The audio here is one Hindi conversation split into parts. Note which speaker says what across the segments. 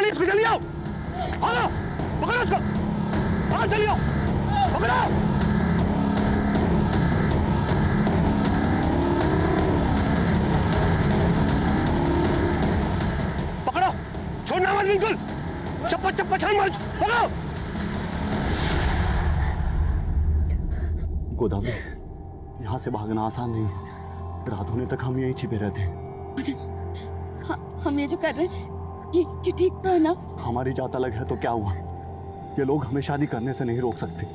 Speaker 1: जल्दी इसको जल्दी आओ, आओ, पकड़ो उसको, आओ जल्दी आओ, पकड़ो। पकड़ो, छोड़ना मत बिल्कुल, चप्पा चप्पा छान मारो, पकड़ो।
Speaker 2: गोदावरी, यहाँ से भागना आसान नहीं है। रात होने तक हम यहीं छिपे रहते हैं।
Speaker 3: हम ये जो कर रहे हैं ये ठीक तो है ना?
Speaker 2: हमारी जात अलग है तो क्या हुआ? ये लोग हमें शादी करने से नहीं रोक सकते।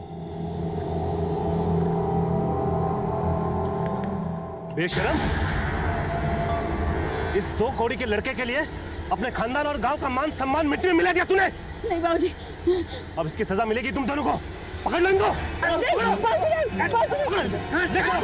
Speaker 1: बेशरम, इस 2 कौड़ी के लड़के के लिए अपने खानदान और गांव का मान सम्मान मिट्टी में मिला दिया तूने।
Speaker 3: नहीं बाबूजी,
Speaker 1: अब इसकी सजा मिलेगी तुम दोनों को। पकड़ लो इनको। देखो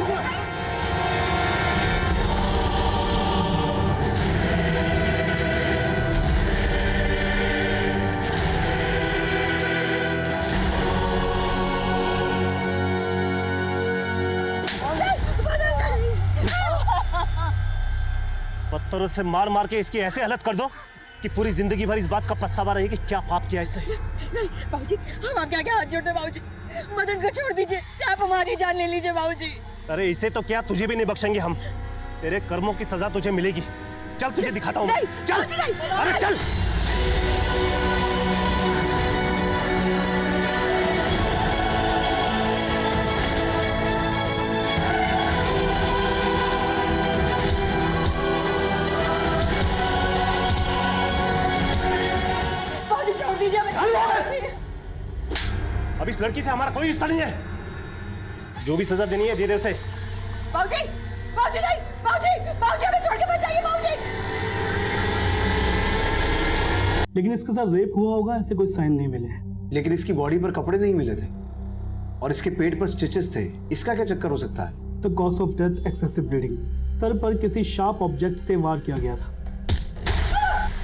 Speaker 1: पत्थरों से मार मार के इसकी ऐसे हालत कर दो कि पूरी जिंदगी भर इस बात का पछतावा रहेगी क्या पाप किया इसने।
Speaker 3: नहीं बाबूजी, हम आपके आगे हाथ जोड़ते बाबूजी, मदन को छोड़ दीजिए, आप हमारी जान ले लीजिए बाबूजी।
Speaker 1: अरे इसे तो क्या, तुझे भी नहीं बख्शेंगे हम। तेरे कर्मों की सजा तुझे मिलेगी। चल तुझे दिखाता हूँ। चल, अरे चल। अब इस लड़की से हमारा कोई रिश्ता नहीं है। जो भी सजा देनी है दे दे उसे।
Speaker 3: बाबूजी, बाबूजी नहीं, बाबूजी, बाबूजी हमें छोड़ के मत जाइए बाबूजी।
Speaker 4: लेकिन इसके साथ रेप हुआ होगा, ऐसे कोई साइन नहीं मिले।
Speaker 5: लेकिन इसकी बॉडी पर कपड़े नहीं मिले थे और इसके पेट पर स्टिचेस थे। इसका क्या चक्कर हो सकता है?
Speaker 4: The cause of death excessive bleeding. Sir पर किसी शार्प ऑब्जेक्ट से वार किया गया था,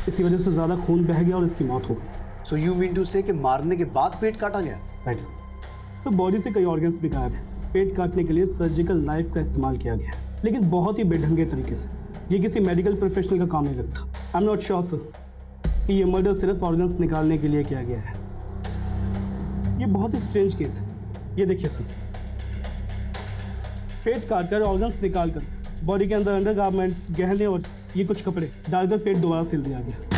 Speaker 4: इसकी वजह से ज्यादा खून बह गया और इसकी मौत हो गई।
Speaker 5: सो यू मीन टू से कि मारने के बाद पेट काटा गया?
Speaker 4: Right sir. तो बॉडी से कई ऑर्गन्स भी गायब हैं। पेट काटने के लिए सर्जिकल नाइफ का इस्तेमाल किया गया, लेकिन बहुत ही बेढंगे तरीके से। ये किसी मेडिकल प्रोफेशनल का काम नहीं लगता। I am not sure sir कि ये मर्डर सिर्फ ऑर्गन्स निकालने के लिए किया गया है। ये बहुत ही स्ट्रेंज केस है। ये देखिए सर, पेट काटकर ऑर्गन्स निकालकर बॉडी के अंदर अंडरगारमेंट्स, गहने और ये कुछ कपड़े डालकर पेट दोबारा सिल दिया गया।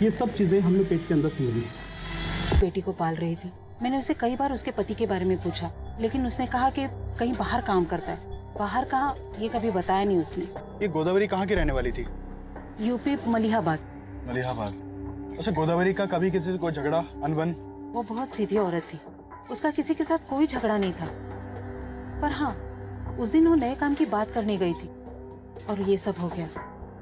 Speaker 4: ये सब चीजें हमने पेट के अंदर सिल दी।
Speaker 6: बेटी को पाल रही थी। मैंने उसे कई बार उसके पति के बारे में पूछा, लेकिन उसने कहा कि कहीं बाहर काम करता है। बाहर कहाँ, ये कभी बताया नहीं उसने।
Speaker 7: ये गोदावरी कहाँ की रहने वाली थी?
Speaker 6: यूपी मलिहाबाद।
Speaker 7: मलिहाबाद। अच्छा, गोदावरी का कभी किसी से कोई झगड़ा, अनबन?
Speaker 6: वो बहुत सीधी औरत थी, उसका किसी के साथ कोई झगड़ा नहीं था। पर हाँ, उस दिन वो नए काम की बात करने गई थी और ये सब हो गया।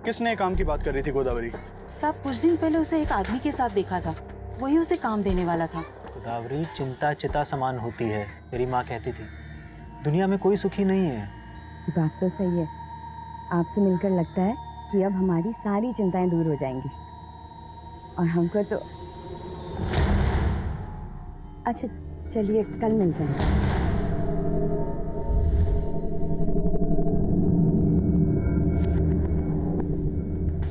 Speaker 7: किस नए काम की बात कर रही थी गोदावरी?
Speaker 6: सब कुछ दिन पहले उसे एक आदमी के साथ देखा था, वही उसे काम देने वाला था।
Speaker 8: गोदावरी चिंता चिता समान होती है, मेरी माँ कहती थी। दुनिया में कोई सुखी नहीं है।
Speaker 9: बात तो सही है। आपसे मिलकर लगता है कि अब हमारी सारी चिंताएं दूर हो जाएंगी। और हमको तो अच्छा चलिए कल मिलते हैं।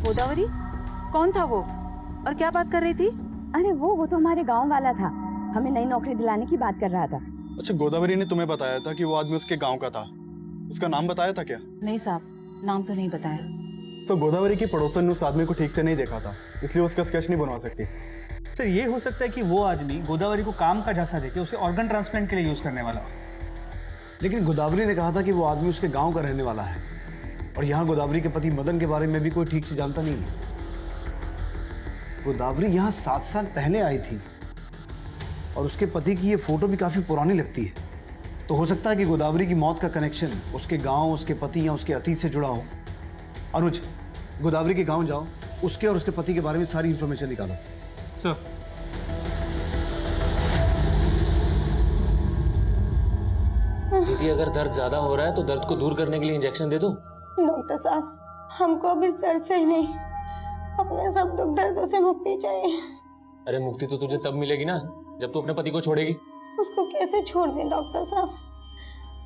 Speaker 6: गोदावरी कौन था वो और क्या बात कर रही थी?
Speaker 9: अरे वो तो हमारे गांव वाला था, हमें नई नौकरी दिलाने की बात कर रहा था।
Speaker 7: अच्छा, गोदावरी ने तुम्हें बताया था कि वो आदमी उसके गांव का था। उसका नाम बताया था क्या?
Speaker 6: नहीं साहब, नाम तो नहीं बताया।
Speaker 7: तो गोदावरी की पड़ोसन ने उस आदमी को ठीक से नहीं देखा था, इसलिए उसका स्केच नहीं बनवा सकती।
Speaker 4: सर ये हो सकता है कि वो आदमी गोदावरी को काम का झांसा देके उसे ऑर्गन ट्रांसप्लांट के लिए यूज करने वाला।
Speaker 5: लेकिन गोदावरी ने कहा था कि वो आदमी उसके गांव का रहने वाला है और यहाँ गोदावरी के पति मदन के बारे में भी कोई ठीक से जानता नहीं है। गोदावरी यहाँ 7 साल पहले आई थी और उसके पति की ये फोटो भी काफी पुरानी लगती है। तो हो सकता है कि गोदावरी की मौत का कनेक्शन उसके गांव, उसके पति या उसके अतीत से जुड़ा हो। अनुज, गोदावरी के गांव जाओ, उसके और उसके पति के बारे में सारी इंफॉर्मेशन निकालो।
Speaker 4: सर
Speaker 10: दीदी, अगर दर्द ज्यादा हो रहा है तो दर्द को दूर करने के लिए इंजेक्शन दे दूं?
Speaker 11: डॉक्टर साहब, हमको अब इस दर्द से ही नहीं, अपने सब दुख दर्दों से मुक्ति चाहिए।
Speaker 10: अरे मुक्ति तो तुझे तब मिलेगी ना जब तू अपने पति को छोड़ेगी।
Speaker 11: उसको कैसे छोड़ दें डॉक्टर साहब?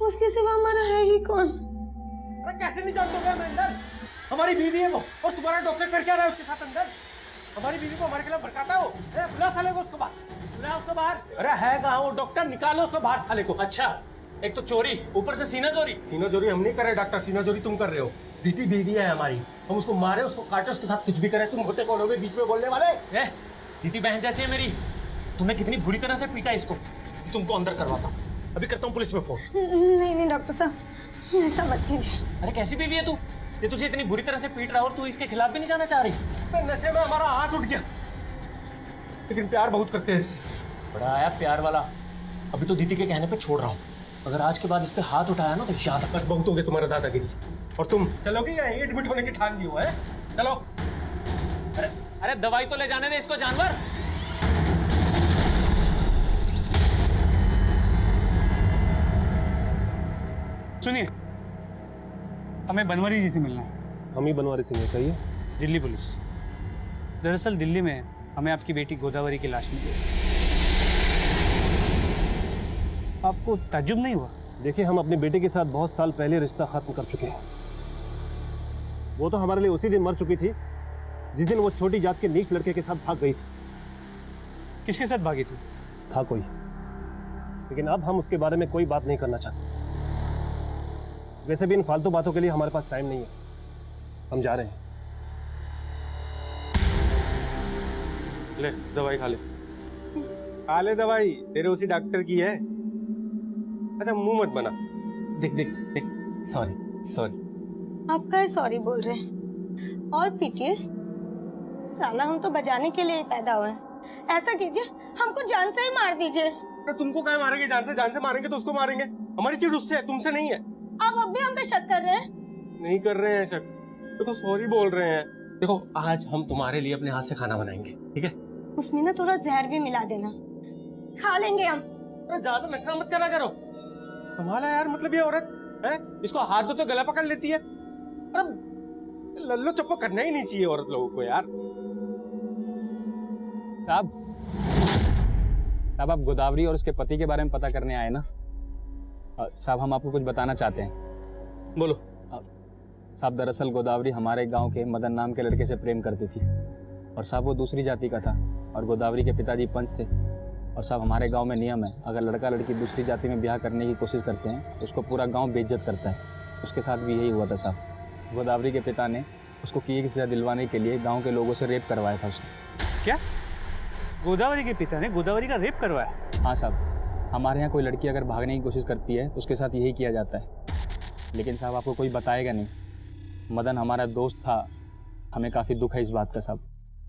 Speaker 11: उसके सिवा हमारा है ही कौन?
Speaker 1: अरे कैसे नहीं जानते हो मैं अंदर? हमारी बीवी है वो, और तुम्हारा डॉक्टर कर क्या रहा है उसके साथ अंदर? हमारी बीवी को हमारे खिलाफ भड़काता हो? बुला साले को उसको बाहर, बुला उसको बाहर। अरे है कहाँ वो डॉक्टर? निकालो उसको बाहर साले को।
Speaker 10: अच्छा, एक तो चोरी, ऊपर से सीना चोरी।
Speaker 1: सीना चोरी हम नहीं कर रहे डॉक्टर, सीना चोरी तुम कर रहे हो। दीदी बीवी है हमारी, हम उसको मारे, उसको काटे, उसके साथ कुछ भी करें। तुम होते कौन होगे बीच में बोलने वाले?
Speaker 10: दीदी बहन जैसी है मेरी। तुमने कितनी बुरी तरह से पीटा इसको, तुमको अंदर करवाता। अभी करता हूँ पुलिस में फोन।
Speaker 11: नहीं नहीं डॉक्टर साहब, ऐसा मत कीजिए।
Speaker 10: अरे कैसी बीवी है तू? ये तुझे इतनी बुरी तरह से पीट रहा है और तू इसके खिलाफ भी नहीं जाना चाह रही?
Speaker 1: नशे में हमारा हाथ उठ गया, लेकिन प्यार बहुत करते हैं इससे।
Speaker 10: बड़ा आया प्यार वाला। अभी तो दीदी के कहने पे छोड़ रहा हूँ, अगर आज के बाद इस पे हाथ उठाया ना तो याद।
Speaker 1: बस बहुत हो गया तुम्हारा दादागिरी। और तुम चलोगे या यहीं एडमिट होने की ठान ली हो? है चलो।
Speaker 10: अरे दवाई तो ले जाने दे इसको जानवर।
Speaker 4: सुनिए, हमें बनवारी जी से मिलना है।
Speaker 1: हम ही बनवारी सिंह है, कहिए।
Speaker 4: दिल्ली पुलिस। दरअसल दिल्ली में हमें आपकी बेटी गोदावरी की लाश मिली। आपको ताज्जुब नहीं हुआ?
Speaker 1: देखिए, हम अपने बेटे के साथ बहुत साल पहले रिश्ता खत्म कर चुके हैं। वो तो हमारे लिए उसी दिन मर चुकी थी जिस दिन वो छोटी जात के नीच लड़के के साथ भाग गई थी।
Speaker 4: किसके साथ भागी थी?
Speaker 1: था कोई, लेकिन अब हम उसके बारे में कोई बात नहीं करना चाहते। वैसे भी इन फालतू बातों के लिए हमारे पास टाइम नहीं है, हम जा रहे हैं।
Speaker 7: ले दवाई खा ले, खा ले दवाई, तेरे उसी डॉक्टर की है। अच्छा मुंह मत बना, देख देख देख, सॉरी सॉरी।
Speaker 11: आप काहे सॉरी बोल रहे हैं? और पीटिए, साला हम तो बजाने के लिए ही पैदा हुए हैं। ऐसा कीजिए, हमको जान से ही मार दीजिए।
Speaker 1: तो तुमको क्या मारेंगे? जान से मारेंगे तो उसको मारेंगे। हमारी चिढ़ उससे है, तुमसे नहीं है।
Speaker 11: आप अब भी हम पे शक कर रहे हैं?
Speaker 1: नहीं कर रहे हैं शक, देखो सॉरी बोल रहे हैं। देखो आज हम तुम्हारे लिए अपने हाथ से खाना बनाएंगे, ठीक है?
Speaker 11: उसमें ना थोड़ा जहर भी मिला देना, खा लेंगे हम।
Speaker 1: अरे ज्यादा नखरा मत करा करो। कमाल है यार, मतलब ये औरत है, इसको हाथ दो तो गला पकड़ लेती है। अरे लल्लो चप्पो करना ही नहीं चाहिए औरत लोगों को यार।
Speaker 12: साहब आप गोदावरी और उसके पति के बारे में पता करने आए ना? साहब हम आपको कुछ बताना चाहते हैं।
Speaker 1: बोलो।
Speaker 12: साहब दरअसल गोदावरी हमारे गांव के मदन नाम के लड़के से प्रेम करती थी, और साहब वो दूसरी जाति का था, और गोदावरी के पिताजी पंच थे। और साहब हमारे गांव में नियम है, अगर लड़का लड़की दूसरी जाति में ब्याह करने की कोशिश करते हैं तो उसको पूरा गांव बेइज्जत करता है। उसके साथ भी यही हुआ था साहब। गोदावरी के पिता ने उसको किए की सजा दिलवाने के लिए गाँव के लोगों से रेप करवाया था उसने।
Speaker 4: क्या? गोदावरी के पिता ने गोदावरी का रेप करवाया?
Speaker 12: हाँ साहब, हमारे यहाँ कोई लड़की अगर भागने की कोशिश करती है तो उसके साथ यही किया जाता है। लेकिन साहब आपको कोई बताएगा नहीं, मदन हमारा दोस्त था, हमें काफ़ी दुख है इस बात का साहब।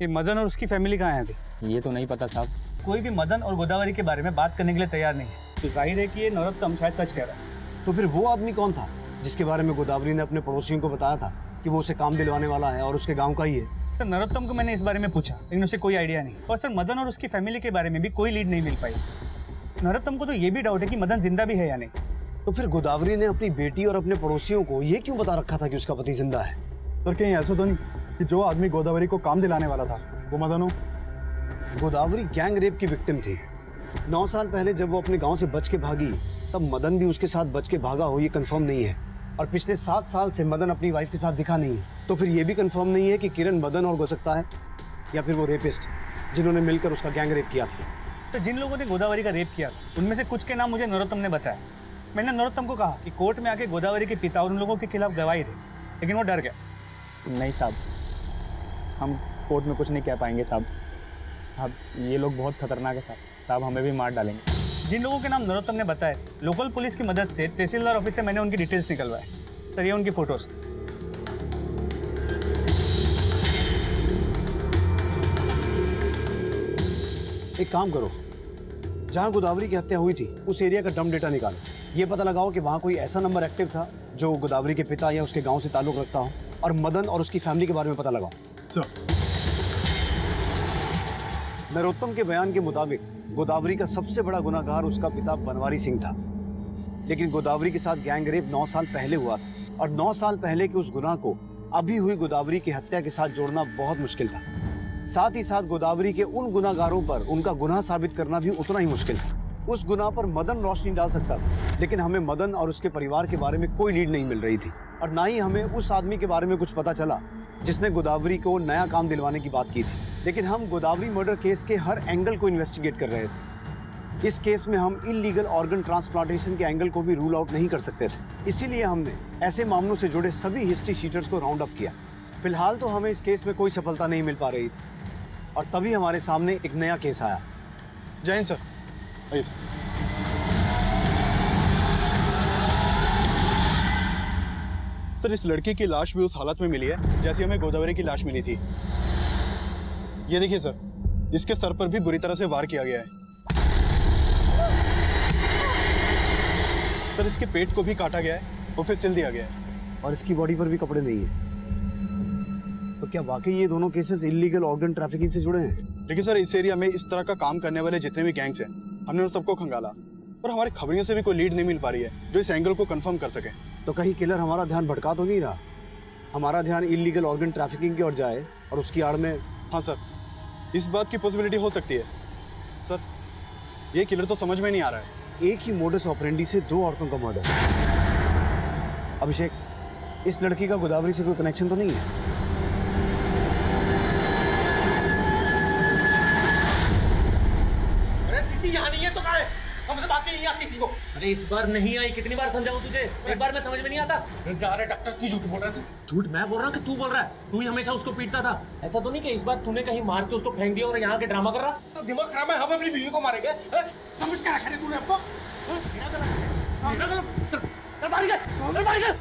Speaker 4: ये मदन और उसकी फैमिली कहाँ है अभी?
Speaker 12: ये तो नहीं पता साहब।
Speaker 4: कोई भी मदन और गोदावरी के बारे में बात करने के लिए तैयार नहीं है, तो जाहिर है कि ये नरोत्तम शायद सच कह रहा है।
Speaker 5: तो फिर वो आदमी कौन था जिसके बारे में गोदावरी ने अपने पड़ोसियों को बताया था कि वो उसे काम दिलवाने वाला है और उसके गाँव का ही है?
Speaker 4: सर नरोत्तम को मैंने इस बारे में पूछा, लेकिन उसे कोई आइडिया नहीं। और सर मदन और उसकी फैमिली के बारे में भी कोई लीड नहीं मिल पाई। नरोत्तम को तो ये भी डाउट है कि मदन जिंदा भी है या नहीं।
Speaker 5: तो फिर गोदावरी ने अपनी बेटी और अपने पड़ोसियों को ये क्यों बता रखा था कि उसका पति जिंदा है?
Speaker 7: तो कहीं ऐसा तो नहीं कि जो आदमी गोदावरी को काम दिलाने वाला था वो मदन हो?
Speaker 5: गोदावरी गैंग रेप की विक्टिम थी। 9 साल पहले जब वो अपने गांव से बच के भागी तब मदन भी उसके साथ बच के भागा हो, ये कंफर्म नहीं है। और पिछले 7 साल से मदन अपनी वाइफ के साथ दिखा नहीं है, तो फिर ये भी कंफर्म नहीं है कि किरण मदन और हो सकता है या फिर वो रेपिस्ट जिन्होंने मिलकर उसका गैंग रेप किया था।
Speaker 4: तो जिन लोगों ने गोदावरी का रेप किया उनमें से कुछ के नाम मुझे नरोत्तम ने बताया। मैंने नरोत्तम को कहा कि कोर्ट में आके गोदावरी के पिता और उन लोगों के खिलाफ गवाही दे, लेकिन वो डर गया।
Speaker 12: नहीं साहब, हम कोर्ट में कुछ नहीं कह पाएंगे साहब। अब ये लोग बहुत खतरनाक है साहब, हमें भी मार डालेंगे।
Speaker 4: जिन लोगों के नाम नरोत्तम ने बताए, लोकल पुलिस की मदद से तहसीलदार ऑफिस से मैंने उनकी डिटेल्स निकलवाए। सर ये उनकी फोटोज।
Speaker 5: एक काम करो, जहां गोदावरी की हत्या हुई थी उस एरिया का डम डेटा निकालो। ये पता लगाओ कि वहां कोई ऐसा नंबर एक्टिव था जो गोदावरी के पिता या उसके गांव से ताल्लुक रखता हो, और मदन और उसकी फैमिली के बारे में पता लगाओ। नरोत्तम के बयान के मुताबिक गोदावरी का सबसे बड़ा गुनाहगार उसका पिता बनवारी सिंह था, लेकिन गोदावरी के साथ गैंग रेप 9 साल पहले हुआ था, और 9 साल पहले के उस गुनाह को अभी हुई गोदावरी की हत्या के साथ जोड़ना बहुत मुश्किल था। साथ ही साथ गोदावरी के उन गुनाहगारों पर उनका गुनाह साबित करना भी उतना ही मुश्किल था। उस गुनाह पर मदन रोशनी डाल सकता था, लेकिन हमें मदन और उसके परिवार के बारे में कोई लीड नहीं मिल रही थी और ना ही हमें उस आदमी के बारे में कुछ पता चला जिसने गोदावरी को नया काम दिलवाने की बात की थी। लेकिन हम गोदावरी मर्डर केस के हर एंगल को इन्वेस्टिगेट कर रहे थे। इस केस में हम इलीगल ऑर्गन ट्रांसप्लांटेशन के एंगल को भी रूल आउट नहीं कर सकते थे, इसीलिए हमने ऐसे मामलों से जुड़े सभी हिस्ट्री शीटर्स को राउंड अप किया। फिलहाल तो हमें इस केस में कोई सफलता नहीं मिल पा रही थी और तभी हमारे सामने एक नया केस आया।
Speaker 13: जय हिंद सर। आइए सर। सर, इस लड़के की लाश भी उस हालत में मिली है जैसी हमें गोदावरी की लाश मिली थी। ये देखिए सर, इसके सर पर भी बुरी तरह से वार किया गया है। सर, इसके पेट को भी काटा गया है और फिर सिल दिया गया है।
Speaker 5: और इसकी बॉडी पर भी कपड़े नहीं है। तो क्या वाकई ये दोनों केसेस इलीगल ऑर्गन ट्रैफिकिंग से जुड़े हैं?
Speaker 13: लेकिन सर, इस एरिया में इस तरह का काम करने वाले जितने भी गैंग्स हैं, हमने उन सबको खंगाला और हमारे खबरियों से भी कोई लीड नहीं मिल पा रही है जो इस एंगल को कंफर्म कर सके।
Speaker 5: तो कहीं किलर हमारा ध्यान भटका तो नहीं रहा? हमारा ध्यान इलीगल ऑर्गन ट्रैफिकिंग की ओर जाए और उसकी आड़ में।
Speaker 13: हाँ सर, इस बात की पॉसिबिलिटी हो सकती है। सर, ये किलर तो समझ में नहीं आ रहा है।
Speaker 5: एक ही मोडस ऑपरेंडी से 2 औरतों का मर्डर। अभिषेक, इस लड़की का गोदावरी से कोई कनेक्शन तो नहीं है?
Speaker 1: यहाँ नहीं है तो कहाँ है? हमसे बात नहीं आती थी वो।
Speaker 10: अरे इस बार नहीं आई, कितनी बार समझाऊं तुझे? एक बार में समझ में नहीं आता।
Speaker 1: जा रहे डॉक्टर, तू झूठ बोल रहा है। तू
Speaker 10: झूठ मैं बोल रहा हूँ कि तू बोल रहा है? तू ही हमेशा उसको पीटता था। ऐसा तो नहीं कि इस बार तूने कहीं मार के उसको फेंक दिया और यहाँ के ड्रामा कर रहा?
Speaker 1: तो दिमाग खराब है, हम अपनी बीवी को मारेंगे? समझ क्या रखा है तूने हमको?
Speaker 10: चल बाहर निकल।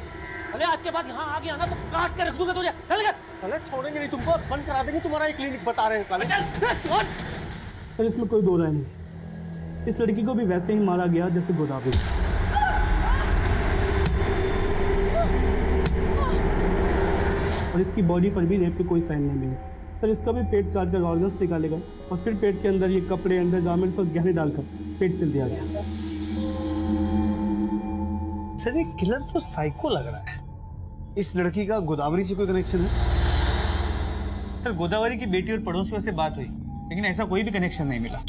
Speaker 10: अरे आज के बाद यहाँ आ गया ना तो काट के रख दूंगा तुझे। चल निकल।
Speaker 1: साले छोड़ेंगे नहीं तुमको, बंद करा देंगे तुम्हारा एक क्लिनिक, बता रहे हैं साले। चल।
Speaker 4: सर, इसमें कोई दो राय नहीं। इस लड़की को भी वैसे ही मारा गया जैसे गोदावरी। और इसकी बॉडी पर भी रेप के कोई साइन नहीं मिले। सर, इसका भी पेट काट कर ऑर्गन्स निकाले गए और फिर पेट के अंदर ये कपड़े, अंडरगारमेंट्स और गहने डालकर पेट सिल दिया गया।
Speaker 1: सर, ये किलर तो साइको लग रहा है।
Speaker 5: इस लड़की का गोदावरी से कोई कनेक्शन है?
Speaker 8: सर, गोदावरी की बेटी और पड़ोसियों से बात हुई लेकिन ऐसा कोई भी कनेक्शन नहीं मिला।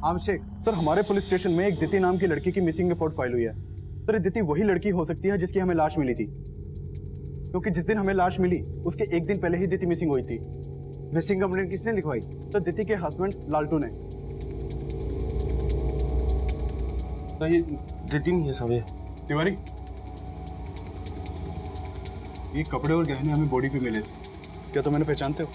Speaker 5: अभिषेक,
Speaker 13: सर, हमारे पुलिस स्टेशन में एक दिति नाम की लड़की की मिसिंग रिपोर्ट फाइल हुई है। सर, दिति वही लड़की हो सकती है जिसकी हमें लाश मिली थी, क्योंकि जिस दिन हमें लाश मिली उसके एक दिन पहले ही दिति मिसिंग हुई थी।
Speaker 5: मिसिंग कंप्लेंट किसने लिखवाई?
Speaker 13: सर, दिति के हस्बैंड लालटू ने।
Speaker 7: तो ये दिति नहीं है सब। ये
Speaker 13: तिवारी, ये कपड़े और गहने हमें बॉडी पे मिले थे, क्या तुम मैंने पहचानते हो?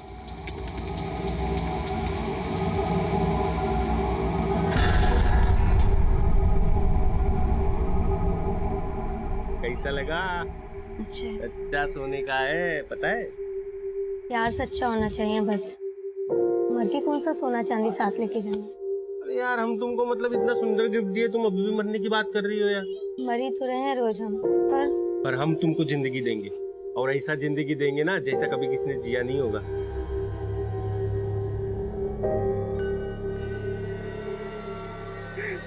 Speaker 7: कैसा लगा?
Speaker 11: अच्छा,
Speaker 7: सच्चा सोने का है, पता है?
Speaker 11: प्यार सच्चा होना चाहिए बस। मर के कौन सा सोना चांदी साथ लेके जाना?
Speaker 7: अरे यार, हम तुमको मतलब इतना सुंदर गिफ्ट दिए, तुम अभी भी मरने की बात कर रही हो यार।
Speaker 11: मरी तो रहे हैं रोज हम,
Speaker 7: पर हम तुमको जिंदगी देंगे और ऐसा जिंदगी देंगे ना जैसा कभी किसी ने जिया नहीं होगा।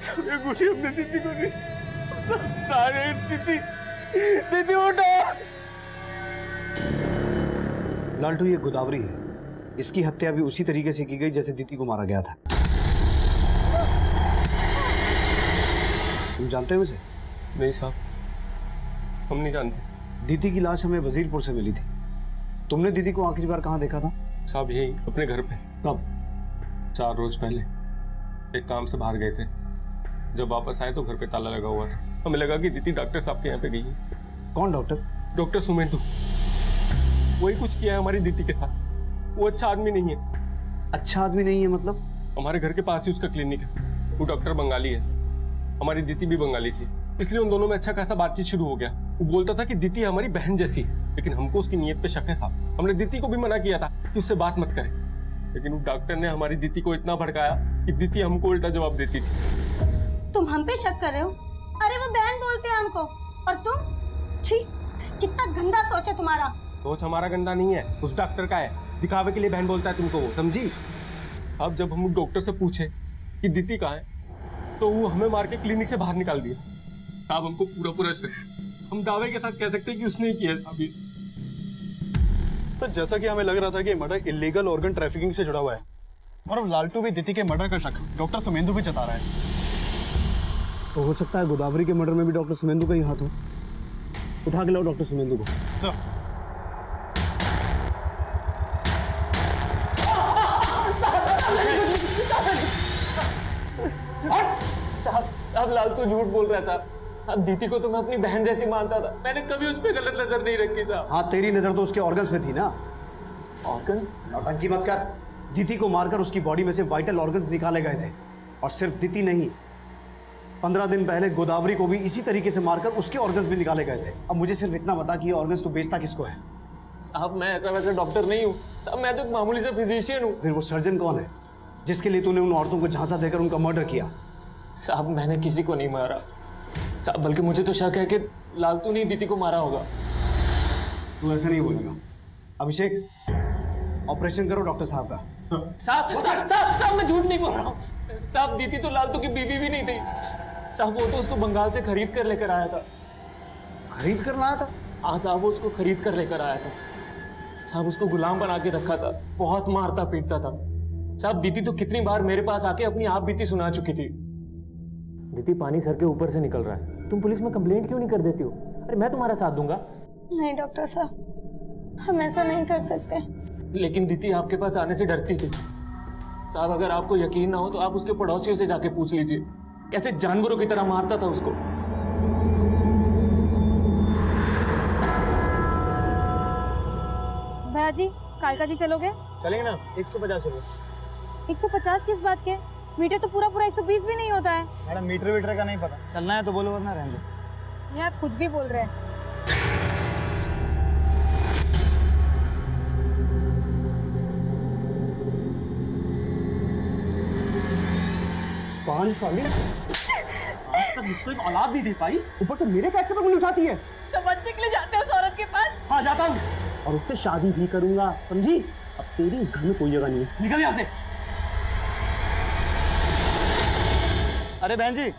Speaker 1: हमने दीदी को दीदी उठो।
Speaker 5: लालटू, ये गोदावरी है। इसकी हत्या भी उसी तरीके से की गई जैसे दीदी को मारा गया था। तुम जानते हो इसे?
Speaker 7: नहीं साहब, हम नहीं जानते।
Speaker 5: दीदी की लाश हमें वजीरपुर से मिली थी। तुमने दीदी को आखिरी बार कहाँ देखा था?
Speaker 7: साहब, यही अपने घर पे।
Speaker 5: कब?
Speaker 7: 4 रोज पहले। एक काम से बाहर गए थे, जब वापस आए तो घर पे ताला लगा हुआ था। हमें लगा कि दीदी डॉक्टर साहब के यहाँ पे गई है।
Speaker 5: कौन डॉक्टर?
Speaker 7: डॉक्टर सुमेंदु। वही कुछ किया है हमारी दीदी के साथ। वो अच्छा आदमी नहीं है।
Speaker 5: अच्छा आदमी नहीं है मतलब?
Speaker 7: हमारे घर के पास ही उसका क्लिनिक है। वो डॉक्टर बंगाली है, हमारी दीदी भी बंगाली थी, इसलिए उन दोनों में अच्छा खासा बातचीत शुरू हो गया। वो बोलता था कि दीदी हमारी बहन जैसी है, लेकिन हमको उसकी नीयत पे शक है साहब। हमने दीदी को भी मना किया था कि उससे बात मत करे, लेकिन वो डॉक्टर ने हमारी दीदी को इतना भड़काया कि दीदी हमको उल्टा जवाब देती थी।
Speaker 11: तुम हम पे शक कर रहे हो? अरे वो बहन बोलते हैं हमको, और तुम? छी, कितना गंदा सोच है तुम्हारा।
Speaker 7: सोच हमारा गंदा नहीं है, उस डॉक्टर का है। दिखावे के लिए बहन बोलता है तुमको वो, समझी? अब जब हम डॉक्टर से पूछे कि दीदी कहाँ है, तो वो हमें मार के क्लिनिक से बाहर निकाल दिया। साहब, हमको पूरा शक है। हम दावे के साथ कह सकते हैं कि उसने ही किया है साहब।
Speaker 13: सर, जैसा कि हमें लग रहा था कि मर्डर इलीगल ऑर्गन ट्रैफिकिंग से जुड़ा हुआ है, और अब लालटू भी दीदी के मर्डर का शक डॉक्टर सुमेंदु भी जता रहा है।
Speaker 4: तो हो सकता है गोदावरी के मर्डर में भी डॉक्टर सुमेंदु का ही हाथ हो। उठा के लाओ डॉक्टर सुमेंदु को।
Speaker 13: सर
Speaker 10: साहब लालटू झूठ बोल रहा है साहब। अब दीदी को तो मैं अपनी बहन जैसी मानता था, मैंने कभी उस पर गलत नजर नहीं रखी साहब।
Speaker 5: हाँ, तेरी नजर तो उसके ऑर्गन्स में थी ना।
Speaker 10: ऑर्गन?
Speaker 5: नौटंकी मत कर। दीदी को मारकर उसकी बॉडी में से वाइटल ऑर्गन्स निकाले गए थे। और सिर्फ दीदी नहीं, 15 दिन पहले गोदावरी को भी इसी तरीके से मारकर उसके ऑर्गन्स भी निकाले गए थे। अब मुझे सिर्फ इतना बता कि ये ऑर्गन्स तू बेचता किसको है?
Speaker 10: साहब मैं ऐसा वैसा डॉक्टर नहीं हूँ साहब, मैं तो एक मामूली सा फिजिशियन हूँ।
Speaker 5: फिर वो सर्जन कौन है जिसके लिए तूने उन औरतों को झांसा देकर उनका मर्डर किया?
Speaker 10: साहब मैंने किसी को नहीं मारा साहब, बल्कि मुझे तो शक है कि लालटू ने दीदी को मारा होगा।
Speaker 5: तू ऐसे नहीं बोलेगा। अभिषेक, ऑपरेशन करो डॉक्टर साहब का।
Speaker 10: साहब मैं झूठ नहीं बोल रहा हूँ साहब, दीदी तो लालटू की बीवी भी नहीं थी साहब, वो तो उसको बंगाल से खरीद कर लेकर आया था।
Speaker 5: खरीद कर लाया था?
Speaker 10: हाँ साहब, वो उसको खरीद कर लेकर आया था साहब, उसको गुलाम बना के रखा था, बहुत मारता पीटता था साहब। दीदी तो कितनी बार मेरे पास आके अपनी आप बीती सुना चुकी थी। दीदी पानी सर के ऊपर से निकल रहा है, तुम पुलिस में कंप्लेंट क्यों नहीं कर देती हो? अरे मैं तुम्हारा साथ दूंगा।
Speaker 11: नहीं डॉक्टर साहब, हम ऐसा नहीं कर सकते।
Speaker 10: लेकिन दीदी आपके पास आने से डरती थी साहब। अगर आपको यकीन ना हो तो आप उसके पड़ोसियों से जाके पूछ लीजिए, कैसे जानवरों की तरह मारता था उसको।
Speaker 14: भैया जी, कालका जी चलोगे?
Speaker 13: चलेंगे ना, 150 रुपये।
Speaker 14: 150 किस बात के? मीटर तो पूरा 120 भी नहीं होता है।
Speaker 13: मैडम मीटर वीटर का नहीं पता, चलना है तो बोलो वरना रहने दो।
Speaker 14: ये आप कुछ भी बोल रहे हैं।
Speaker 4: पांच साली आज तक मुझको एक औलाद नहीं दे पाई, ऊपर तो मेरे कैसे पर उंगली उठाती है।
Speaker 3: तो बच्चे के लिए जाते हो उस औरत के पास?
Speaker 4: हाँ जाता हूँ, और उससे शादी भी करूंगा, समझी? अब तेरी इस घर में कोई जगह नहीं है, निकल यहाँ से।
Speaker 13: अरे बहन जी,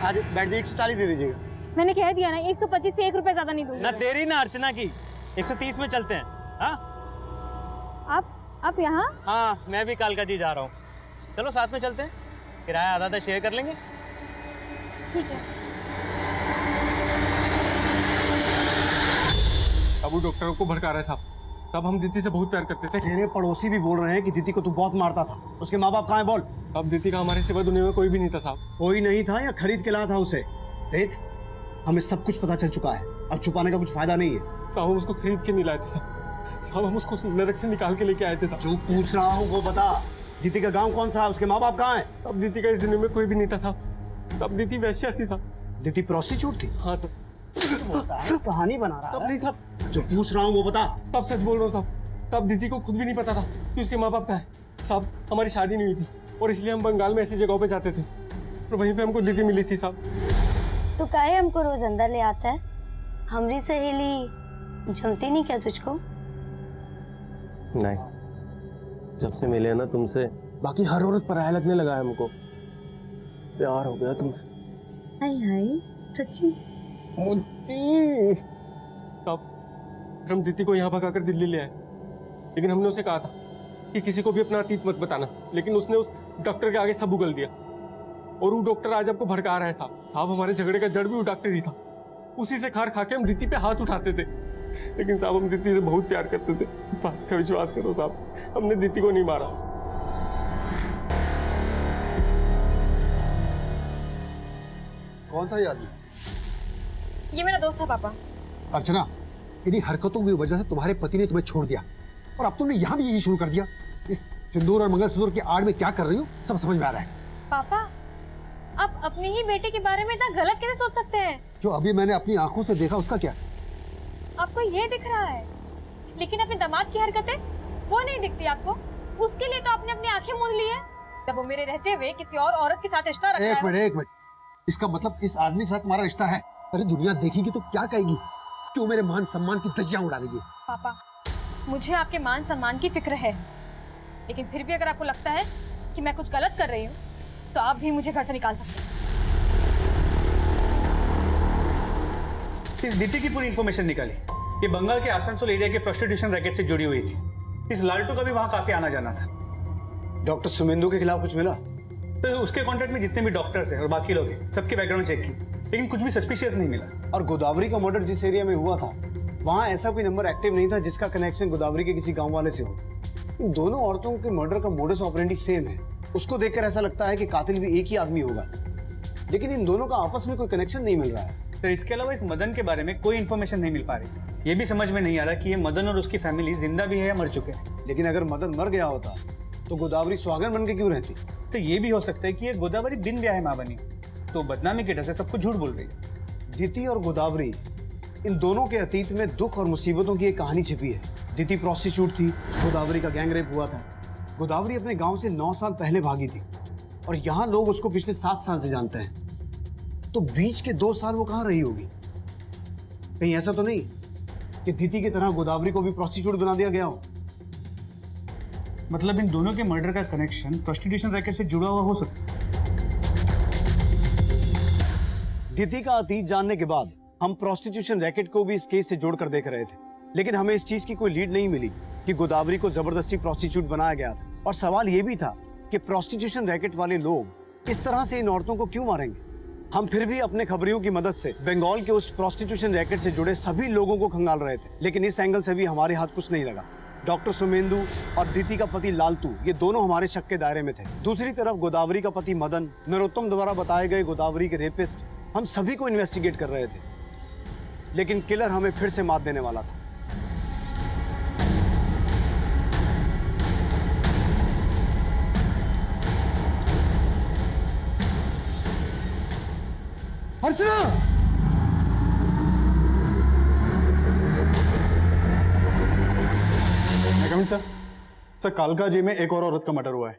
Speaker 13: आज बैठ जाइए, 140 दे दीजिएगा।
Speaker 14: मैंने कह दिया ना, 125 से 1 रुपए ज्यादा नहीं दूंगी।
Speaker 13: ना तेरी ना अर्चना की, 130 में चलते हैं। हाँ
Speaker 14: आप यहाँ?
Speaker 13: हाँ, मैं भी कालका जी जा रहा हूँ, चलो साथ में चलते हैं, किराया आधा आधा शेयर कर लेंगे।
Speaker 14: ठीक है।
Speaker 7: अब वो डॉक्टर को भड़का रहा है साहब। तब हम दीदी से बहुत प्यार करते थे।
Speaker 5: तेरे पड़ोसी भी बोल रहे हैं कि दीदी को तू बहुत मारता था। उसके माँ बाप कहाँ हैं बोल?
Speaker 7: अब दीदी का हमारे सिवा दुनिया में कोई भी नहीं था साहब।
Speaker 5: कोई नहीं था या खरीद के लाया था उसे? देख, हमें सब कुछ पता चल चुका है, अब छुपाने का कुछ फायदा नहीं है।
Speaker 7: साहब हम उसको खरीद के नहीं लाए थे साहब, हम उसको नरक से निकाल के लेके आए थे साहब।
Speaker 5: जो पूछ रहा हूँ वो बता, दीदी का गाँव कौन सा है? उसके माँ बाप कहाँ हैं?
Speaker 7: अब दीदी का इस दुनिया में कोई भी नहीं था साहब, तब दीदी वैश्या थी साहब।
Speaker 5: दीदी प्रोस्टिट्यूट थी?
Speaker 7: हाँ सर।
Speaker 5: कहानी बना रहा है।
Speaker 7: नहीं साहब,
Speaker 5: जो पूछ रहा हूँ वो बता।
Speaker 7: तब सच बोल रहा हूँ साहब, तब दीदी को खुद भी नहीं पता था कि उसके माँ बाप कहाँ है साहब। हमारी शादी नहीं हुई थी और इसलिए हम बंगाल में ऐसी जगहों पे जाते थे और वहीं पे हमको दीदी मिली थी साहब।
Speaker 11: तो काहे हमको रोज अंदर ले आता है? हमारी सहेली जमती नहीं क्या तुझको?
Speaker 1: नहीं, जब से मिले ना तुमसे, बाकी हर औरत पराया लगने लगा है हमको। प्यार हो गया तुमसे।
Speaker 11: हाय हाय, सच्ची?
Speaker 7: मुझे तब हम दीदी को यहाँ भगाकर दिल्ली ले आए, लेकिन हमने उसे कहा था कि किसी को भी अपना अतीत मत बताना, लेकिन उसने उस डॉक्टर के आगे सब उगल दिया। और वो डॉक्टर आज आपको भड़का रहा है साहब। हमारे झगड़े का जड़ भी वो डॉक्टर ही था, उसी से खार खा के हम दीदी पे हाथ उठाते थे। लेकिन साहब हम दीदी से बहुत प्यार करते थे, बात का विश्वास करो साहब, हमने दीदी को नहीं मारा।
Speaker 15: कौन था ये आदमी?
Speaker 14: ये मेरा दोस्त था पापा।
Speaker 15: अर्चना, इन्हीं हरकतों की वजह से तुम्हारे पति ने तुम्हें छोड़ दिया और अब तुमने यहाँ भी यही शुरू कर दिया। इस सिंदूर और मंगलसूत्र की आड़ में क्या कर रही हो सब समझ में आ रहा है।
Speaker 14: पापा, आप अपनी ही बेटे के बारे में इतना गलत कैसे सोच सकते हैं?
Speaker 15: जो अभी मैंने अपनी आंखों से देखा उसका क्या?
Speaker 14: आपको ये दिख रहा है, लेकिन अपने दामाद की हरकतें वो नहीं दिखती आपको। उसके लिए तो आपने अपनी आंखें मूंद ली है जब वो मेरे रहते हुए किसी और औरत के साथ रिश्ता रख रहा है।
Speaker 15: एक मिनट, इसका मतलब इस आदमी के साथ तुम्हारा रिश्ता है? अरे दुनिया देखेगी तो क्या कहेगी? क्यों मेरे मान सम्मान की धज्जियां उड़ा रही है?
Speaker 14: पापा, मुझे आपके मान सम्मान की फिक्र है, लेकिन फिर भी अगर आपको लगता है कि मैं कुछ गलत कर रही हूँ तो आप भी मुझे घर से निकाल सकते हैं।
Speaker 16: इस दीदी की पूरी इंफॉर्मेशन निकाली। ये बंगाल के आसनसोल एरिया के प्रोस्टिट्यूशन रैकेट से जुड़ी हुई थी। इस लालटू का भी वहां काफी आना जाना था।
Speaker 5: डॉक्टर सुमेंदु के खिलाफ कुछ मिला?
Speaker 16: तो उसके कांटेक्ट में जितने भी डॉक्टर्स हैं और बाकी लोग हैं, सबके बैकग्राउंड चेक की, लेकिन कुछ भी सस्पिशियस नहीं मिला।
Speaker 5: और गोदावरी का मर्डर जिस एरिया में हुआ था, वहां ऐसा कोई नंबर एक्टिव नहीं था जिसका कनेक्शन गोदावरी के किसी गांव वाले से हो। इन दोनों औरतों के मर्डर का मोडस ऑपरेंडी सेम है। उसको देखकर ऐसा लगता है कि कातिल भी एक ही आदमी होगा, लेकिन इन दोनों का आपस में कोई कनेक्शन नहीं मिल रहा है।
Speaker 16: तो इसके अलावा इस मदन के बारे में कोई इन्फॉर्मेशन नहीं मिल पा रही। ये भी समझ में नहीं आ रहा कि ये मदन और उसकी फैमिली जिंदा भी है या मर चुके हैं।
Speaker 5: लेकिन अगर मदन मर गया होता तो गोदावरी सुहागन बन के क्यों रहती?
Speaker 16: तो ये भी हो सकता है कि ये गोदावरी बिन ब्याह मां बनी, तो बदनामी के डर से सब कुछ झूठ बोल रही है।
Speaker 5: दिति और गोदावरी, इन दोनों के अतीत में दुख और मुसीबतों की एक कहानी छिपी है। दिति प्रोस्टिट्यूट थी, गोदावरी का गैंग रेप हुआ था। गोदावरी अपने गांव से 9 साल पहले भागी थी और यहाँ लोग उसको पिछले 7 साल से जानते हैं। तो बीच के 2 साल वो कहाँ रही होगी? कहीं ऐसा तो नहीं कि दिति की तरह गोदावरी को भी प्रोस्टिट्यूट बना दिया गया हो?
Speaker 16: मतलब इन दोनों के मर्डर का कनेक्शन प्रोस्टिट्यूशन रैकेट से जुड़ा हुआ हो सकता है।
Speaker 5: दिति का अतीत जानने के बाद हम प्रोस्टिट्यूशन रैकेट को भी इस केस से जोड़कर देख रहे थे, लेकिन हमें इस चीज की कोई लीड नहीं मिली कि गोदावरी को जबरदस्ती प्रोस्टिट्यूट बनाया गया था। और सवाल यह भी था कि प्रोस्टिट्यूशन रैकेट वाले लोग इस तरह से इन औरतों को क्यों मारेंगे। हम फिर भी अपने खबरियों की मदद से बंगाल के उस प्रोस्टिट्यूशन रैकेट से जुड़े सभी लोगों को खंगाल रहे थे, लेकिन इस एंगल से भी हमारे हाथ कुछ नहीं लगा। डॉक्टर सुमेंदु और दिति का पति लालतू, ये दोनों हमारे शक के दायरे में थे। दूसरी तरफ गोदावरी का पति मदन, नरोत्तम द्वारा बताए गए गोदावरी के रेपिस्ट, हम सभी को इन्वेस्टिगेट कर रहे थे, लेकिन किलर हमें फिर से मात देने वाला था।
Speaker 15: अर्चना!
Speaker 13: सर कालका जी में एक और औरत का मर्डर हुआ है।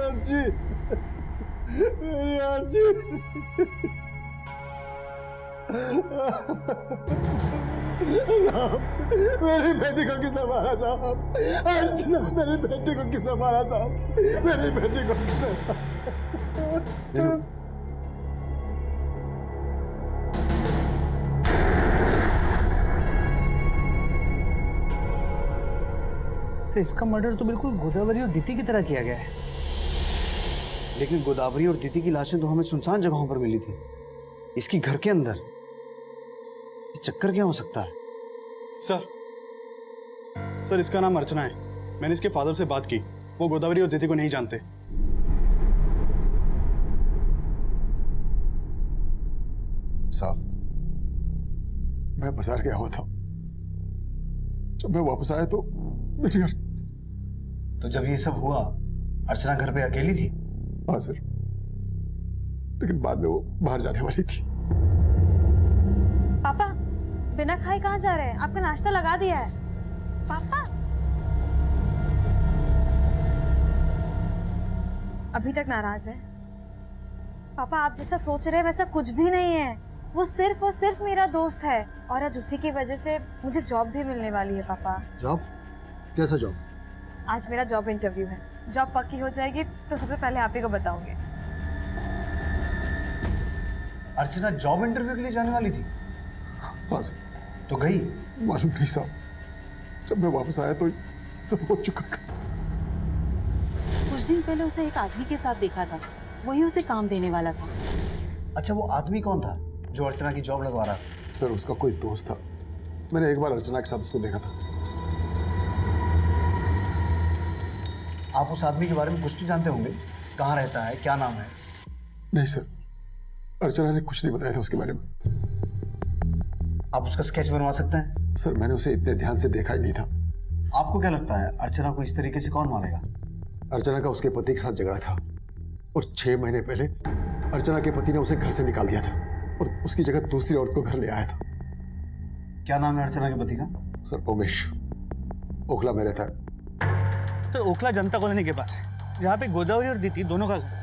Speaker 15: अर्जी, मेरी अर्जी। मेरी बेटी को किसने मारा साहब? अर्चना, मेरी बेटी को किसने मारा साहब? मेरी बेटी को किसने?
Speaker 16: तो इसका मर्डर तो बिल्कुल गोदावरी और दिति की तरह किया गया है।
Speaker 5: लेकिन गोदावरी और दिति की लाशें तो हमें सुनसान जगहों पर मिली थी, इसकी घर के अंदर। ये चक्कर क्या हो सकता है?
Speaker 13: सर इसका नाम अर्चना है। मैंने इसके फादर से बात की, वो गोदावरी और दिति को नहीं जानते।
Speaker 15: साहब, मैं बाजार गया हुआ था। जब मैं वापस आया तो मेरी
Speaker 5: तो जब ये सब हुआ, अर्चना घर पे अकेली थी?
Speaker 15: हाँ सर, लेकिन बाद में वो बाहर जाने वाली थी।
Speaker 14: पापा, बिना खाए कहाँ जा रहे हैं? आपका नाश्ता लगा दिया है। पापा, अभी तक नाराज है? पापा, आप जैसा सोच रहे हैं वैसा कुछ भी नहीं है। वो सिर्फ और सिर्फ मेरा दोस्त है और आज उसी की वजह से मुझे जॉब भी मिलने वाली है। पापा,
Speaker 15: जॉब? कैसा जॉब?
Speaker 14: आज मेरा जॉब इंटरव्यू है। जॉब पक्की हो जाएगी तो सबसे पहले आप ही को बताऊंगी।
Speaker 5: अर्चना जॉब इंटरव्यू के लिए जाने वाली थी?
Speaker 15: हाँ सर।
Speaker 5: तो गई?
Speaker 15: मालूम नहीं साहब, जब मैं वापस आया तो सब हो चुका था।
Speaker 6: कुछ दिन पहले उसे एक आदमी के साथ देखा था, वही उसे काम देने वाला था।
Speaker 5: अच्छा, वो आदमी कौन था जो अर्चना की जॉब लगवा रहा था?
Speaker 15: सर उसका कोई दोस्त था, मैंने एक बार अर्चना के साथ उसको देखा था।
Speaker 5: आप उस आदमी के बारे में कुछ तो जानते होंगे? कहाँ रहता है, क्या नाम है?
Speaker 15: नहीं सर, अर्चना ने कुछ नहीं बताया था उसके बारे में।
Speaker 5: आप उसका स्केच बनवा सकते हैं?
Speaker 15: सर मैंने उसे इतने ध्यान से देखा ही नहीं था।
Speaker 5: आपको क्या लगता है अर्चना को इस तरीके से कौन मारेगा?
Speaker 15: अर्चना का उसके पति के साथ झगड़ा था और 6 महीने पहले अर्चना के पति ने उसे घर से निकाल दिया था और उसकी जगह दूसरी औरत को घर ले आया था।
Speaker 5: क्या नाम है अर्चना के पति का?
Speaker 15: सर उमेश, ओखला में रहता है।
Speaker 16: तो ओखला जनता कॉलोनी के पास, जहाँ पे गोदावरी और दिति दोनों का घर।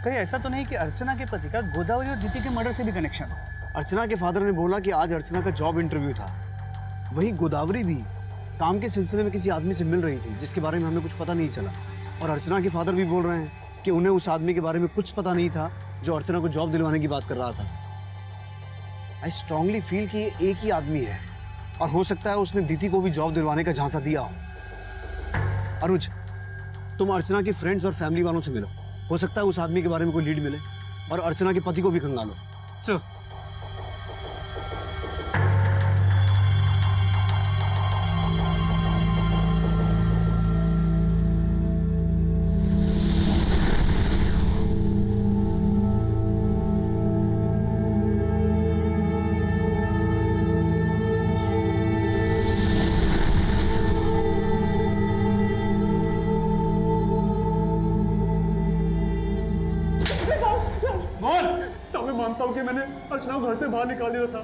Speaker 16: कहीं ऐसा तो नहीं कि अर्चना के पति का गोदावरी और दिति के मर्डर से भी कनेक्शन हो?
Speaker 5: अर्चना के फादर ने बोला कि आज अर्चना का जॉब इंटरव्यू था। वहीं गोदावरी भी काम के सिलसिले में किसी आदमी से मिल रही थी जिसके बारे में हमें कुछ पता नहीं चला। और अर्चना के फादर भी बोल रहे हैं कि उन्हें उस आदमी के बारे में कुछ पता नहीं था जो अर्चना को जॉब दिलवाने की बात कर रहा था। आई स्ट्रांगली फील कि ये एक ही आदमी है और हो सकता है उसने दीदी को भी जॉब दिलवाने का झांसा दिया हो। अनुज, तुम अर्चना की फ्रेंड्स और फैमिली वालों से मिलो, हो सकता है उस आदमी के बारे में कोई लीड मिले और अर्चना के पति को भी खंगालो।
Speaker 16: सर
Speaker 13: साहब मैं मानता हूँ कि मैंने अर्चना को घर से बाहर निकाल दिया था,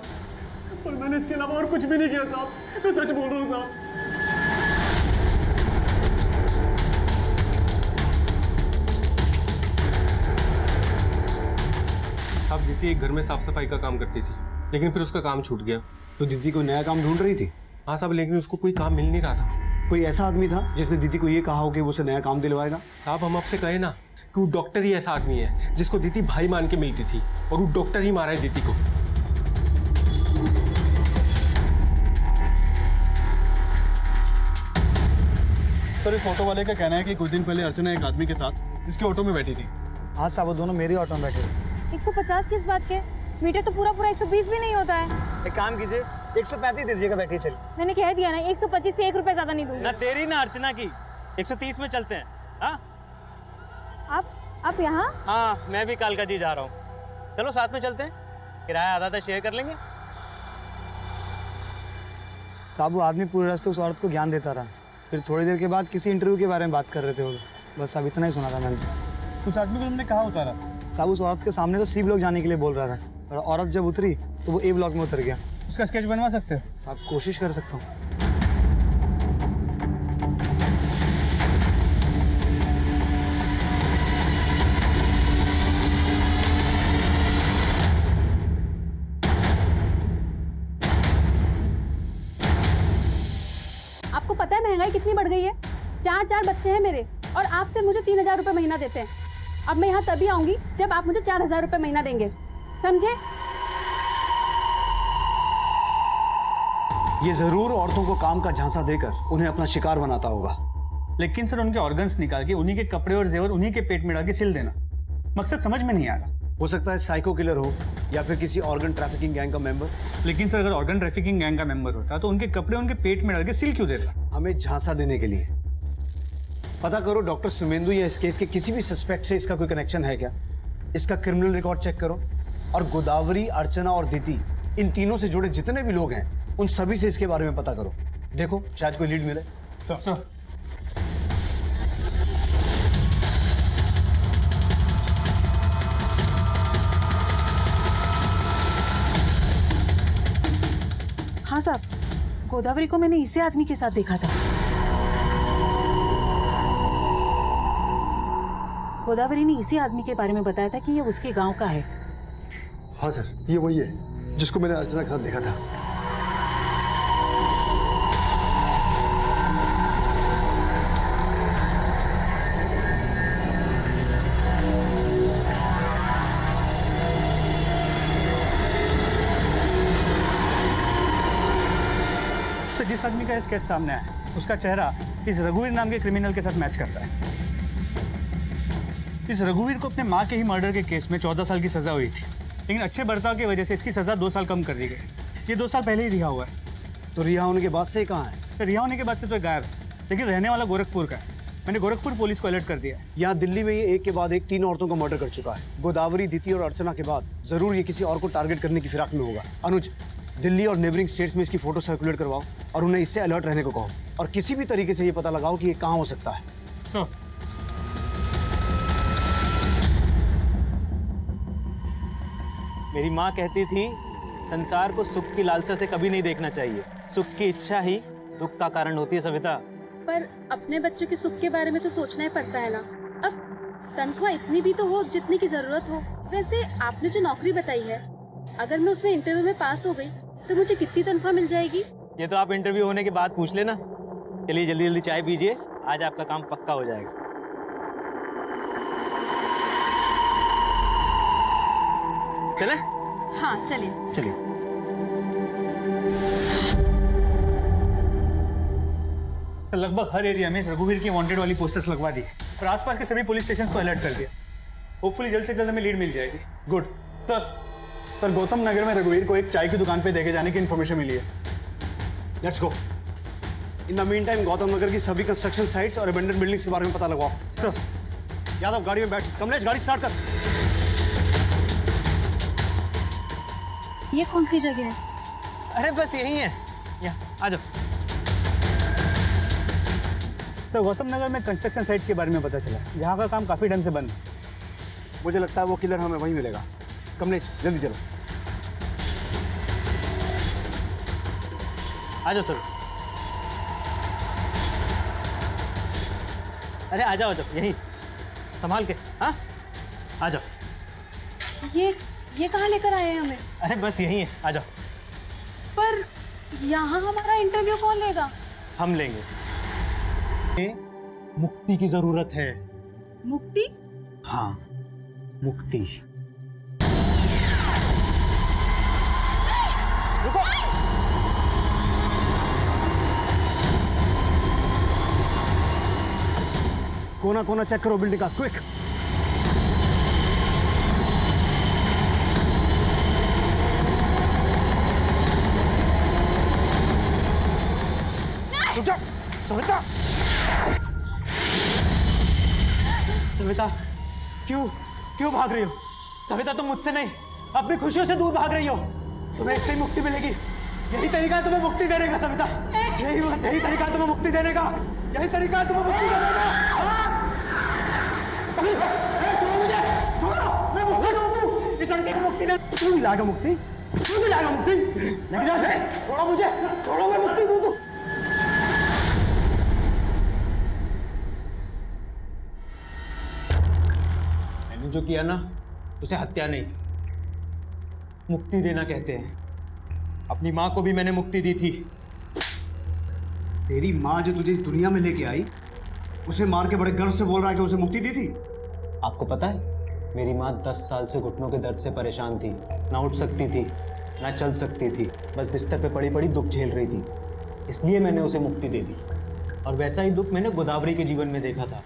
Speaker 13: पर मैंने इसके अलावा और कुछ भी नहीं किया साहब। मैं सच बोल रहा हूँ साहब।
Speaker 7: साहब दीदी एक घर में साफ सफाई का काम करती थी, लेकिन फिर उसका काम छूट गया।
Speaker 5: तो दीदी को नया काम ढूंढ रही थी?
Speaker 7: हाँ साहब, लेकिन उसको कोई काम मिल नहीं रहा था।
Speaker 5: कोई ऐसा आदमी था जिसने दीदी को ये कहा हो कि वो उसे नया काम दिलवाएगा?
Speaker 7: साहब हम आपसे कहे ना कि वो डॉक्टर ही ऐसा आदमी है जिसको दीदी भाई मान के मिलती थी, और वो डॉक्टर ही मारा है दीदी को।
Speaker 13: सर इस ऑटो वाले का कहना है कि कुछ दिन पहले अर्चना एक आदमी के साथ इसके ऑटो में बैठी थी।
Speaker 5: हाँ साहब, वो दोनों मेरे ऑटो में बैठे थे।
Speaker 14: 150 किस बात के? मीटर तो पूरा 120 भी नहीं होता है।
Speaker 5: एक काम कीजिए, 135 दे दीजिएगा, बैठिए चलिए।
Speaker 14: मैंने कह दिया ना, 125 से 1 रुपए ज्यादा नहीं दूंगी।
Speaker 16: ना तेरी ना अर्चना की, 130 में चलते हैं। हाँ
Speaker 14: आप यहाँ?
Speaker 16: हाँ, मैं भी कालका जी जा रहा हूँ। चलो साथ में चलते हैं, किराया आधा शेयर कर लेंगे।
Speaker 5: साहब वो आदमी पूरे रास्ते उस औरत को ज्ञान देता रहा, फिर थोड़ी देर के बाद किसी इंटरव्यू के बारे में बात कर रहे थे वो। बस अब इतना ही सुना था मैंने।
Speaker 16: उस आदमी को तुमने कहाँ उतारा?
Speaker 5: साहब उस औरत के सामने तो सी ब्लॉक जाने के लिए बोल रहा था, और औरत जब उतरी तो वो ए ब्लॉक में उतर गया।
Speaker 16: उसका स्केच बनवा सकते हो?
Speaker 5: आप कोशिश कर सकता हूँ।
Speaker 14: आपको पता है महंगाई कितनी बढ़ गई है? 4 बच्चे हैं मेरे, और आपसे मुझे 3000 रुपये महीना देते हैं। अब मैं यहाँ तभी आऊंगी जब आप मुझे 4000 रुपये महीना देंगे, समझे?
Speaker 5: ये जरूर औरतों को काम का झांसा देकर उन्हें अपना शिकार बनाता होगा।
Speaker 16: लेकिन सर उनके ऑर्गन्स निकाल के उन्हीं के कपड़े और जेवर उन्हीं के पेट में डाल के सिल देना, मकसद समझ में नहीं आ रहा।
Speaker 5: हो सकता है साइको किलर हो या फिर किसी ऑर्गन ट्रैफिकिंग गैंग का मेंबर।
Speaker 16: लेकिन सर अगर ऑर्गन ट्रैफिकिंग गैंग का मेंबर होता तो उनके कपड़े उनके पेट में डाल के सिल क्यों देता?
Speaker 5: हमें झांसा देने के लिए। पता करो डॉक्टर सुमेंदु या इस केस के किसी भी सस्पेक्ट से इसका कोई कनेक्शन है क्या? इसका क्रिमिनल रिकॉर्ड चेक करो, और गोदावरी, अर्चना और दीति, इन तीनों से जुड़े जितने भी लोग हैं उन सभी से इसके बारे में पता करो। देखो शायद कोई लीड मिले।
Speaker 16: सर
Speaker 6: हाँ साहब, गोदावरी को मैंने इसी आदमी के साथ देखा था। गोदावरी ने इसी आदमी के बारे में बताया था कि ये उसके गांव का है।
Speaker 15: हाँ सर, ये वही है जिसको मैंने अर्चना के साथ देखा था।
Speaker 16: जिस आदमी का स्केच सामने आया उसका चेहरा इस रघुवीर नाम के क्रिमिनल के साथ मैच करता है। इस रघुवीर को अपने माँ के ही मर्डर के केस में 14 साल की सजा हुई थी, लेकिन अच्छे बर्ताव की वजह से इसकी सजा 2 साल कम कर दी गई। ये 2 साल पहले ही रिहा हुआ है।
Speaker 5: तो रिहा होने के बाद से कहाँ है?
Speaker 16: तो रिहा होने के बाद से तो गायब है, लेकिन रहने वाला गोरखपुर का है। मैंने गोरखपुर पुलिस को अलर्ट कर दिया है।
Speaker 5: यहाँ दिल्ली में ये एक के बाद एक 3 औरतों का मर्डर कर चुका है। गोदावरी, दीति और अर्चना के बाद जरूर ये किसी और को टारगेट करने की फिराक में होगा। अनुज, दिल्ली और नेबरिंग स्टेट्स में इसकी फोटो सर्कुलेट करवाओ और उन्हें इससे अलर्ट रहने को कहो, और किसी भी तरीके से ये पता लगाओ कि ये कहाँ हो सकता है।
Speaker 16: सर मेरी माँ कहती थी संसार को सुख की लालसा से कभी नहीं देखना चाहिए, सुख की इच्छा ही दुख का कारण होती है। सविता,
Speaker 14: पर अपने बच्चों के सुख के बारे में तो सोचना ही पड़ता है ना। अब तनख्वाह इतनी भी तो हो जितनी की जरूरत हो। वैसे आपने जो नौकरी बताई है, अगर मैं उसमें इंटरव्यू में पास हो गई तो मुझे कितनी तनख्वाह मिल जाएगी?
Speaker 16: ये तो आप इंटरव्यू होने के बाद पूछ लेना। चलिए जल्दी जल्दी चाय पीजिए, आज आपका काम पक्का हो जाएगा। चले?
Speaker 14: हाँ चलिए।
Speaker 16: चलिए। तो लगभग हर एरिया में रघुवीर की वांटेड वाली पोस्टर्स लगवा दी और आसपास के सभी पुलिस स्टेशन को अलर्ट कर दिया। होपफुली जल्द से जल्द हमें लीड मिल जाएगी।
Speaker 13: गुड सर गौतम नगर में रघुवीर को एक चाय की दुकान पे देखे जाने की इन्फॉर्मेशन मिली है।
Speaker 5: Let's go. In the meantime Gautam Nagar की सभी कंस्ट्रक्शन साइट्स और अबेंडन बिल्डिंग्स के बारे में पता लगाओ। यादव गाड़ी में बैठ। कमलेश गाड़ी स्टार्ट कर।
Speaker 14: ये कौन सी जगह है?
Speaker 16: अरे बस यही है, यहाँ आ जाओ। तो गौतम नगर में कंस्ट्रक्शन साइट के बारे में पता चला, जहाँ का काम काफी ढंग से बंद है।
Speaker 5: मुझे लगता है वो किलर हमें वहीं मिलेगा। कमलेश जल्दी चलो।
Speaker 16: आ जाओ सर। अरे आ जाओ यहीं संभाल के। हाँ आ जाओ।
Speaker 14: ये कहाँ लेकर आए हैं हमें?
Speaker 16: अरे बस यहीं है, आ जाओ।
Speaker 14: पर यहाँ हमारा इंटरव्यू कौन लेगा?
Speaker 16: हम लेंगे।
Speaker 5: मुक्ति की जरूरत है।
Speaker 3: मुक्ति?
Speaker 5: हाँ मुक्ति।
Speaker 16: रुको।
Speaker 5: कोना कोना चेक करो बिल्डिंग का, क्विक।
Speaker 16: रुक जाओ। सविता, सविता क्यों भाग रही हो? सविता तुम मुझसे नहीं, अपनी खुशियों से दूर भाग रही हो। तुम्हें इससे ही मुक्ति मिलेगी। यही तरीका है तुम्हें मुक्ति देने का सविता। यही तरीका है तुम्हें मुक्ति देने का। यही तरीका है तुम्हें मुक्ति देने का। छोड़ो मुझे, छोड़ो। मैं मुक्ति दूँ। इस लड़के को मुक्ति दे। तू भी लाएगा मुक्ति? तू भी लाएगा मुक्ति? लेकिन ऐसे छोड़ो मुझे, छोड़ो। मैं मुक्ति दूँ तू।
Speaker 10: मैंने जो किया ना उसे हत्या नहीं, मुक्ति देना कहते हैं। अपनी माँ को भी मैंने मुक्ति दी थी।
Speaker 5: तेरी माँ जो तुझे इस दुनिया में लेके आई, उसे मार के बड़े गर्व से बोल रहा है कि उसे मुक्ति दी थी।
Speaker 10: आपको पता है मेरी माँ 10 साल से घुटनों के दर्द से परेशान थी। ना उठ सकती थी, ना चल सकती थी, बस बिस्तर पे पड़ी पड़ी दुख झेल रही थी। इसलिए मैंने उसे मुक्ति दे दी। और वैसा ही दुख मैंने गोदावरी के जीवन में देखा था।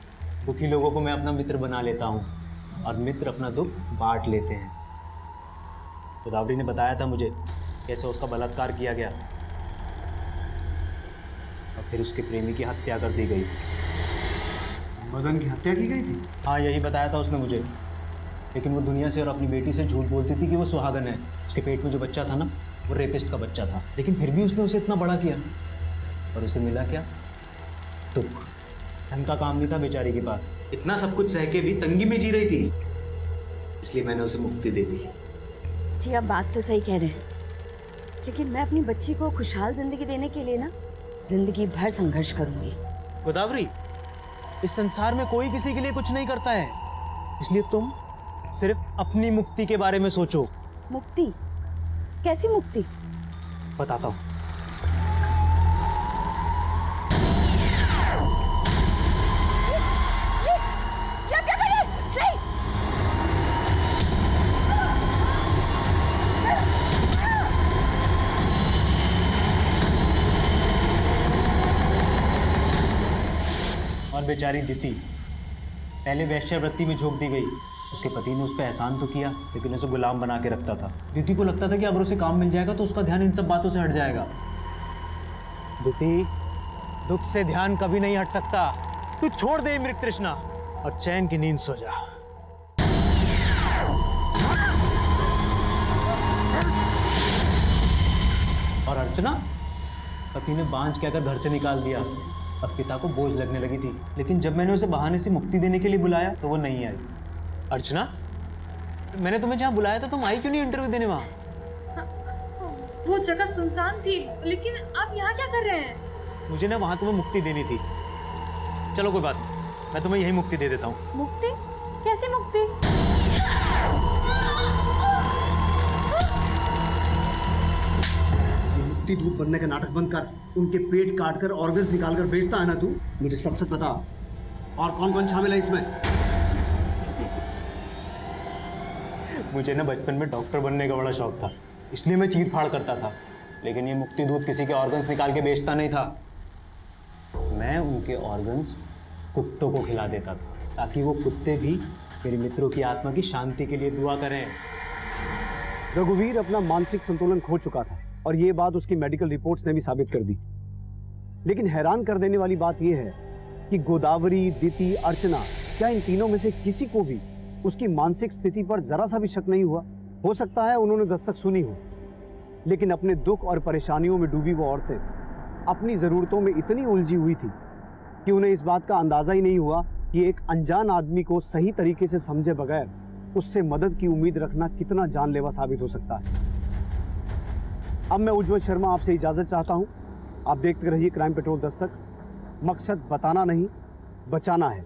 Speaker 10: दुखी लोगों को मैं अपना मित्र बना लेता हूँ और मित्र अपना दुख बांट लेते हैं। गोदावरी ने बताया था मुझे कैसे उसका बलात्कार किया गया और फिर उसके प्रेमी की हत्या कर दी गई।
Speaker 5: मदन की हत्या की गई थी?
Speaker 10: हाँ यही बताया था उसने मुझे। लेकिन वो दुनिया से और अपनी बेटी से झूठ बोलती थी कि वो सुहागन है। उसके पेट में जो बच्चा था ना, वो रेपिस्ट का बच्चा था। लेकिन फिर भी उसने उसे इतना बड़ा किया और उसे मिला क्या? दुख। ढंग का काम नहीं था बेचारी के पास। इतना सब कुछ सह के भी तंगी में जी रही थी, इसलिए मैंने उसे मुक्ति दे दी।
Speaker 9: जी आप बात तो सही कह रहे हैं, लेकिन मैं अपनी बच्ची को खुशहाल जिंदगी देने के लिए ना जिंदगी भर संघर्ष करूंगी।
Speaker 10: गोदावरी, इस संसार में कोई किसी के लिए कुछ नहीं करता है, इसलिए तुम सिर्फ अपनी मुक्ति के बारे में सोचो।
Speaker 9: मुक्ति? कैसी मुक्ति?
Speaker 10: बताता हूँ।
Speaker 3: ये क्या कर रहे हैं? नहीं!
Speaker 10: और बेचारी दिति पहले वैश्यावृत्ति में झोंक दी गई। उसके पति ने उस पर एहसान तो किया, लेकिन उसे गुलाम बना के रखता था। दिति को लगता था कि अगर उसे काम मिल जाएगा तो उसका ध्यान इन सब बातों से हट जाएगा। दिति, दुख से ध्यान कभी नहीं हट सकता। तू छोड़ दे मृग तृष्णा और चैन की नींद सो जा। और अर्चना, पति ने बांझ कहकर घर से निकाल दिया। अब पिता को बोझ लगने लगी थी, लेकिन जब मैंने उसे बहाने से मुक्ति देने के लिए बुलाया तो वो नहीं आई। अर्चना, मैंने तुम्हें जहाँ बुलाया था तुम आई क्यों नहीं इंटरव्यू देने वहाँ?
Speaker 14: वो जगह सुनसान थी, लेकिन आप यहाँ क्या कर रहे हैं?
Speaker 10: मुझे ना वहाँ तुम्हें मुक्ति देनी थी। चलो कोई बात नहीं, मैं तुम्हें यही मुक्ति दे देता हूँ।
Speaker 14: मुक्ति? कैसी मुक्ति?
Speaker 5: मुक्ति दूध बनने का नाटक बंद कर। उनके पेट काट कर ऑर्गन्स निकाल कर बेचता है ना तू? मुझे सच सच बता, और कौन कौन शामिल है इसमें?
Speaker 16: मुझे ना बचपन में डॉक्टर बनने का बड़ा शौक था, इसलिए मैं चीर फाड़ करता था। लेकिन ये मुक्ति दूत किसी के ऑर्गन्स निकाल के बेचता नहीं था। मैं उनके ऑर्गन्स कुत्तों को खिला देता था, ताकि वो कुत्ते भी मेरे मित्रों की आत्मा की शांति के लिए दुआ करें।
Speaker 5: रघुवीर अपना मानसिक संतुलन खो चुका था और ये बात उसकी मेडिकल रिपोर्ट्स ने भी साबित कर दी। लेकिन हैरान कर देने वाली बात यह है कि गोदावरी, दिति, अर्चना, क्या इन तीनों में से किसी को भी उसकी मानसिक स्थिति पर जरा सा भी शक नहीं हुआ? हो सकता है उन्होंने दस्तक सुनी हो, लेकिन अपने दुख और परेशानियों में डूबी वो औरतें अपनी ज़रूरतों में इतनी उलझी हुई थी कि उन्हें इस बात का अंदाज़ा ही नहीं हुआ कि एक अनजान आदमी को सही तरीके से समझे बगैर उससे मदद की उम्मीद रखना कितना जानलेवा साबित हो सकता है। अब मैं उज्जवल शर्मा आपसे इजाज़त चाहता हूँ। आप देखते रहिए क्राइम पेट्रोल दस्तक। मकसद बताना नहीं, बचाना है।